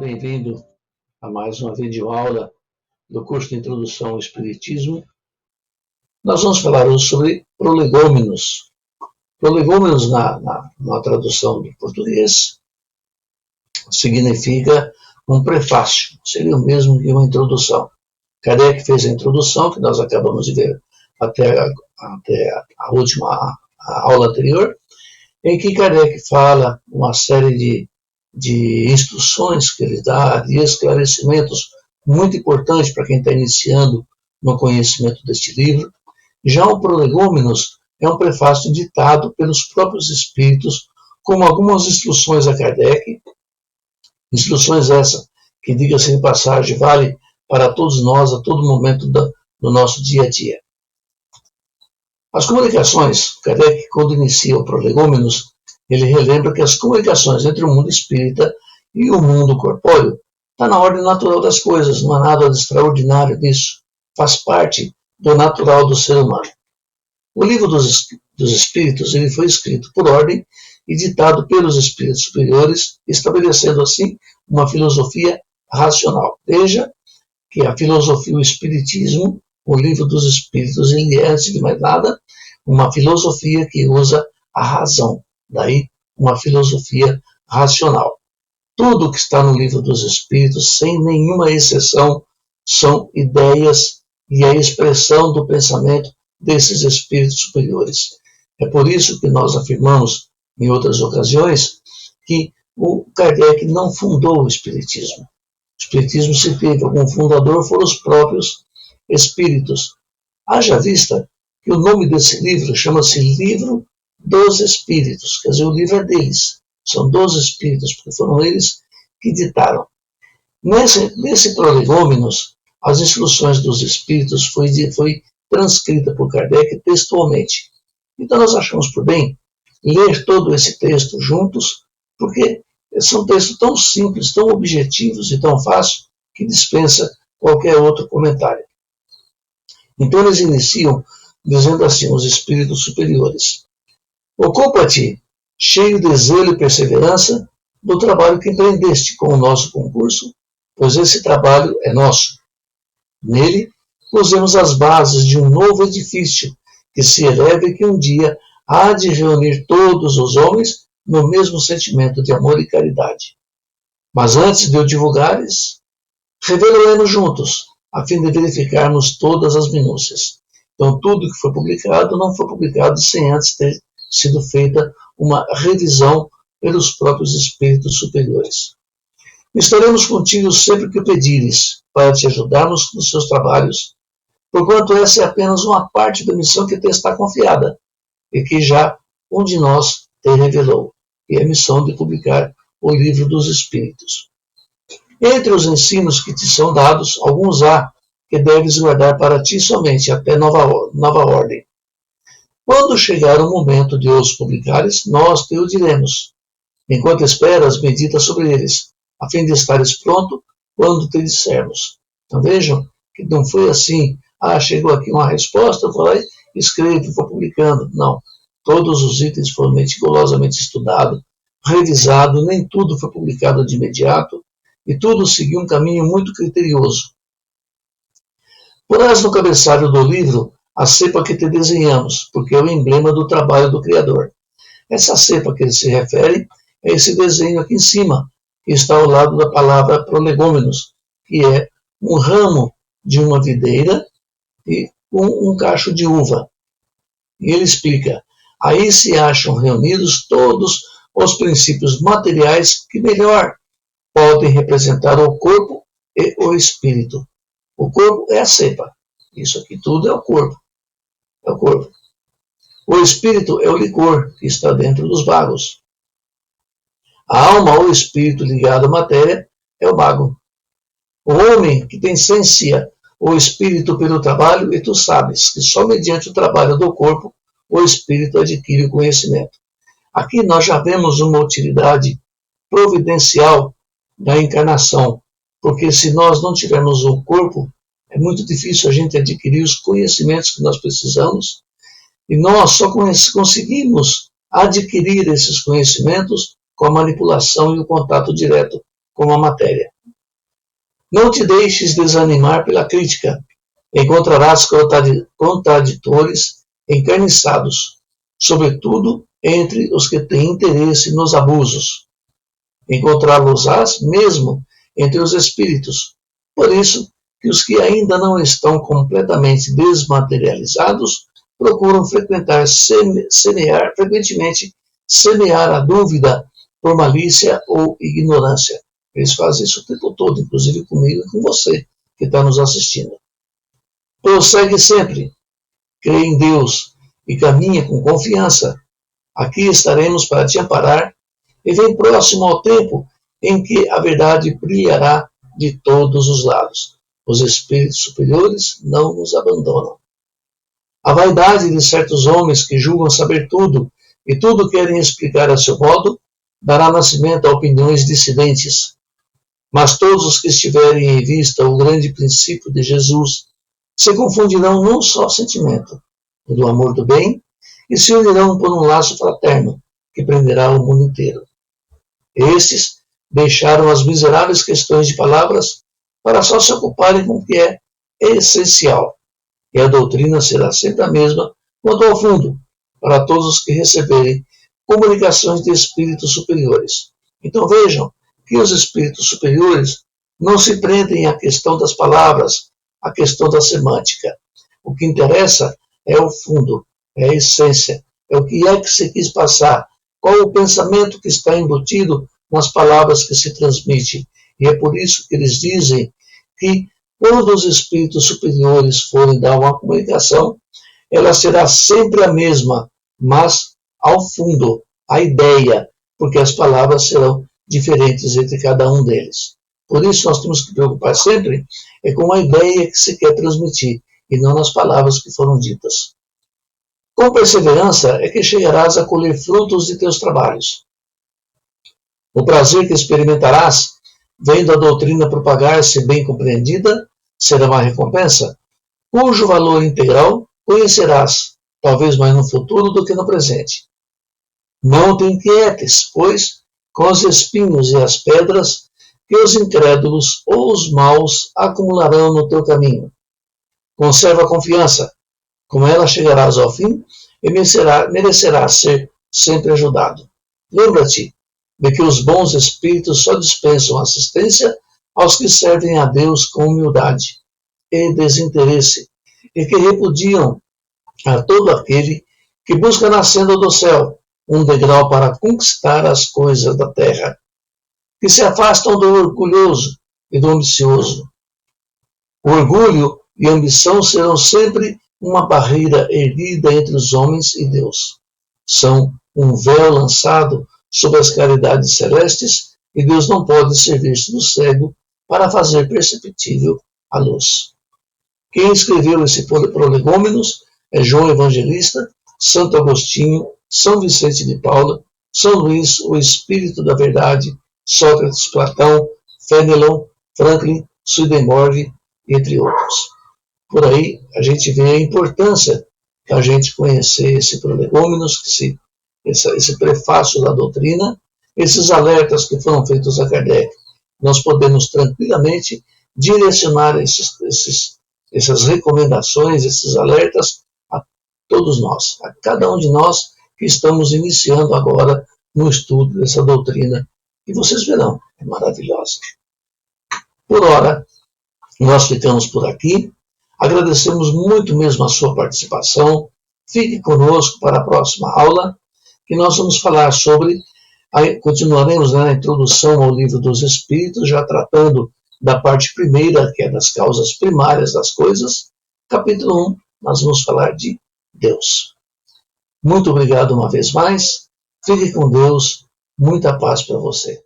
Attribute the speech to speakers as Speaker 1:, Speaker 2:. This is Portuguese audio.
Speaker 1: bem-vindo a mais uma videoaula do curso de Introdução ao Espiritismo. Nós vamos falar hoje sobre prolegômenos. Prolegômenos, na tradução do português, significa um prefácio, seria o mesmo que uma introdução. Kardec fez a introdução, que nós acabamos de ver até a última aula anterior, em que Kardec fala uma série de instruções que ele dá, de esclarecimentos muito importantes para quem está iniciando no conhecimento deste livro. Já o Prolegômenos é um prefácio ditado pelos próprios espíritos, como algumas instruções a Kardec, instruções essas que, diga-se de passagem, vale para todos nós a todo momento do nosso dia a dia. As comunicações, Kardec, quando inicia o Prolegômenos, ele relembra que as comunicações entre o mundo espírita e o mundo corpóreo está na ordem natural das coisas, não há nada de extraordinário nisso, faz parte do natural do ser humano. O livro dos espíritos ele foi escrito por ordem e ditado pelos espíritos superiores, estabelecendo assim uma filosofia racional. Veja que a filosofia, o espiritismo, o livro dos espíritos, ele é, antes de mais nada, uma filosofia que usa a razão. Daí, uma filosofia racional. Tudo que está no livro dos Espíritos, sem nenhuma exceção, são ideias e a expressão do pensamento desses espíritos superiores. É por isso que nós afirmamos, em outras ocasiões, que o Kardec não fundou o Espiritismo. O Espiritismo, se teve algum fundador, foram os próprios espíritos. Haja vista que o nome desse livro chama-se Livro dos Espíritos, quer dizer, o livro é deles, são dos Espíritos, porque foram eles que ditaram. Nesse Prolegômenos, as instruções dos Espíritos foi transcrita por Kardec textualmente. Então nós achamos por bem ler todo esse texto juntos, porque são textos tão simples, tão objetivos e tão fáceis, que dispensa qualquer outro comentário. Então eles iniciam dizendo assim, os Espíritos superiores: ocupa-te, cheio de zelo e perseverança, do trabalho que empreendeste com o nosso concurso, pois esse trabalho é nosso. Nele, pusemos as bases de um novo edifício, que se eleve e que um dia há de reunir todos os homens no mesmo sentimento de amor e caridade. Mas antes de o divulgares, revelemos juntos, a fim de verificarmos todas as minúcias. Então, tudo que foi publicado não foi publicado sem antes ter sido feita uma revisão pelos próprios espíritos superiores. Estaremos contigo sempre que o pedires, para te ajudarmos nos seus trabalhos, porquanto essa é apenas uma parte da missão que te está confiada, e que já um de nós te revelou, e é a missão de publicar o livro dos Espíritos. Entre os ensinos que te são dados, alguns há que deves guardar para ti somente, até nova ordem. Quando chegar o momento de os publicares, nós te o diremos. Enquanto esperas, medita sobre eles, a fim de estares pronto quando te dissermos. Então vejam que não foi assim, chegou aqui uma resposta, vou lá e escrevo, vou publicando. Não, todos os itens foram meticulosamente estudados, revisados, nem tudo foi publicado de imediato, e tudo seguiu um caminho muito criterioso. Porás no cabeçalho do livro a cepa que te desenhamos, porque é o emblema do trabalho do Criador. Essa cepa que ele se refere é esse desenho aqui em cima, que está ao lado da palavra prolegômenos, que é um ramo de uma videira e um cacho de uva. E ele explica, aí se acham reunidos todos os princípios materiais que melhor podem representar o corpo e o espírito. O corpo é a cepa. Isso aqui tudo é o corpo. É o corpo. O espírito é o licor que está dentro dos bagos. A alma ou espírito ligado à matéria é o bago. O homem que tem ciência ou espírito pelo trabalho, e tu sabes que só mediante o trabalho do corpo o espírito adquire o conhecimento. Aqui nós já vemos uma utilidade providencial da encarnação, porque se nós não tivermos o corpo, é muito difícil a gente adquirir os conhecimentos que nós precisamos, e nós só conseguimos adquirir esses conhecimentos com a manipulação e o contato direto com a matéria. Não te deixes desanimar pela crítica. Encontrarás contraditores encarniçados, sobretudo entre os que têm interesse nos abusos. Encontrá-los-ás mesmo entre os espíritos. Por isso que os que ainda não estão completamente desmaterializados procuram frequentemente semear a dúvida por malícia ou ignorância. Eles fazem isso o tempo todo, inclusive comigo e com você que está nos assistindo. Prossegue sempre, crê em Deus e caminha com confiança. Aqui estaremos para te amparar e vem próximo ao tempo em que a verdade brilhará de todos os lados. Os espíritos superiores não nos abandonam. A vaidade de certos homens que julgam saber tudo e tudo querem explicar a seu modo dará nascimento a opiniões dissidentes. Mas todos os que estiverem em vista o grande princípio de Jesus se confundirão num só sentimento, o do amor do bem, e se unirão por um laço fraterno que prenderá o mundo inteiro. Estes deixaram as miseráveis questões de palavras para só se ocuparem com o que é essencial, e a doutrina será sempre a mesma quanto ao fundo, para todos os que receberem comunicações de espíritos superiores. Então vejam que os espíritos superiores não se prendem à questão das palavras, à questão da semântica. O que interessa é o fundo, é a essência, é o que se quis passar, qual o pensamento que está embutido nas palavras que se transmite. E é por isso que eles dizem que quando os espíritos superiores forem dar uma comunicação, ela será sempre a mesma, mas ao fundo, a ideia, porque as palavras serão diferentes entre cada um deles. Por isso nós temos que preocupar sempre com a ideia que se quer transmitir, e não nas palavras que foram ditas. Com perseverança é que chegarás a colher frutos de teus trabalhos. O prazer que experimentarás, vendo a doutrina propagar-se bem compreendida, será uma recompensa, cujo valor integral conhecerás, talvez mais no futuro do que no presente. Não te inquietes, pois, com os espinhos e as pedras que os incrédulos ou os maus acumularão no teu caminho. Conserva a confiança, com ela chegarás ao fim e merecerás ser sempre ajudado. Lembra-te de que os bons espíritos só dispensam assistência aos que servem a Deus com humildade e desinteresse, e que repudiam a todo aquele que busca na senda do céu um degrau para conquistar as coisas da terra, que se afastam do orgulhoso e do ambicioso. O orgulho e a ambição serão sempre uma barreira erguida entre os homens e Deus. São um véu lançado sobre as caridades celestes e Deus não pode servir-se do cego para fazer perceptível a luz. Quem escreveu esse Prolegômenos é João Evangelista, Santo Agostinho, São Vicente de Paula, São Luís, o Espírito da Verdade, Sócrates, Platão, Fénelon, Franklin, Swedenborg, entre outros. Por aí a gente vê a importância de a gente conhecer esse Prolegômenos, esse prefácio da doutrina, esses alertas que foram feitos a Kardec. Nós podemos tranquilamente direcionar essas recomendações, esses alertas a todos nós, a cada um de nós que estamos iniciando agora no estudo dessa doutrina, que vocês verão, é maravilhosa. Por ora, nós ficamos por aqui. Agradecemos muito mesmo a sua participação. Fique conosco para a próxima aula, que nós vamos falar sobre, continuaremos na introdução ao Livro dos Espíritos, já tratando da parte primeira, que é das causas primárias das coisas. Capítulo 1, nós vamos falar de Deus. Muito obrigado uma vez mais. Fique com Deus. Muita paz para você.